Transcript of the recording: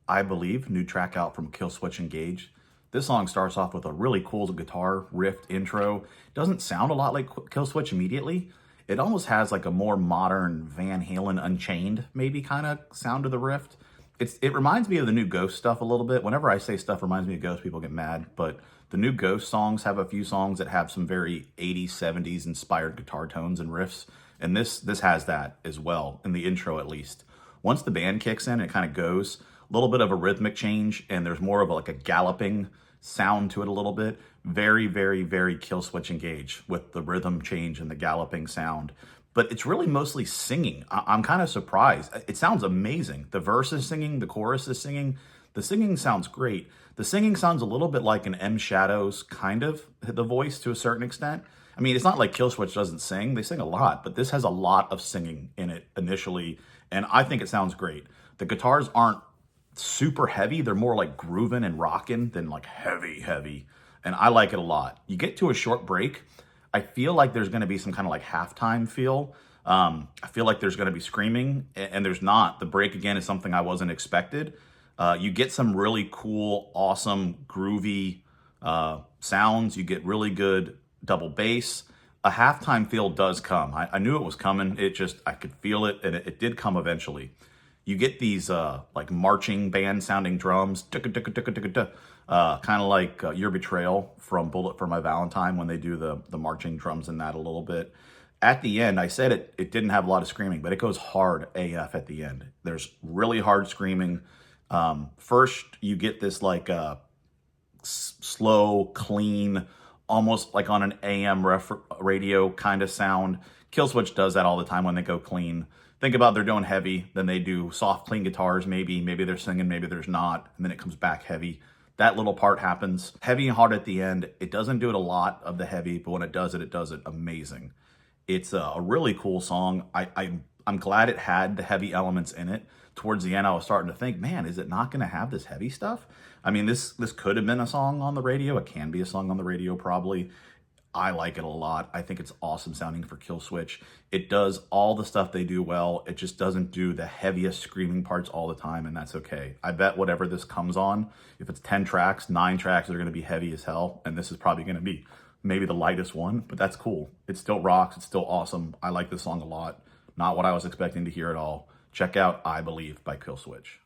I Believe, new track out from Killswitch Engage. This song starts off with a really cool guitar riff intro. Doesn't sound a lot like Killswitch immediately. It almost has like a more modern Van Halen Unchained maybe kind of sound to the riff. It reminds me of the new Ghost stuff a little bit. Whenever I say stuff reminds me of Ghost, people get mad. But the new Ghost songs have a few songs that have some very 80s, 70s inspired guitar tones and riffs. And this has that as well, in the intro at least. Once the band kicks in, it kind of goes a little bit of a rhythmic change, and there's more of like a galloping sound to it a little bit. Very, very, very Killswitch Engage with the rhythm change and the galloping sound. But it's really mostly singing. I'm kind of surprised. It sounds amazing. The verse is singing, the chorus is singing. The singing sounds great. The singing sounds a little bit like an M Shadows kind of, the voice to a certain extent. I mean, it's not like Killswitch doesn't sing. They sing a lot, but this has a lot of singing in it initially, and I think it sounds great. The guitars aren't super heavy. They're more like grooving and rocking than like heavy, and I like it a lot. You get to a short break. I feel like there's going to be some kind of like halftime feel. I feel like there's going to be screaming, and there's not. The break, again, is something I wasn't expected. You get some really cool, awesome, groovy sounds. You get really good double bass. A halftime feel does come. I knew it was coming. I could feel it, and it did come eventually. You get these like marching band sounding drums, kind of like Your Betrayal from Bullet for My Valentine when they do the marching drums in that a little bit. At the end, I said it didn't have a lot of screaming, but it goes hard AF at the end. There's really hard screaming. First, you get this like slow, clean, almost like on an AM radio kind of sound. Killswitch does that all the time when they go clean. Think about they're doing heavy, then they do soft, clean guitars maybe they're singing, maybe there's not, and then it comes back heavy. That little part happens. Heavy and hard at the end. It doesn't do it a lot of the heavy, but when it does it amazing. It's a really cool song. I'm glad it had the heavy elements in it. Towards the end, I was starting to think, man, is it not going to have this heavy stuff? I mean, this could have been a song on the radio. It can be a song on the radio, probably. I like it a lot. I think it's awesome sounding for Killswitch. It does all the stuff they do well. It just doesn't do the heaviest screaming parts all the time, and that's okay. I bet whatever this comes on, if it's 10 tracks, 9 tracks are going to be heavy as hell, and this is probably going to be maybe the lightest one, but that's cool. It still rocks. It's still awesome. I like this song a lot. Not what I was expecting to hear at all. Check out I Believe by Killswitch.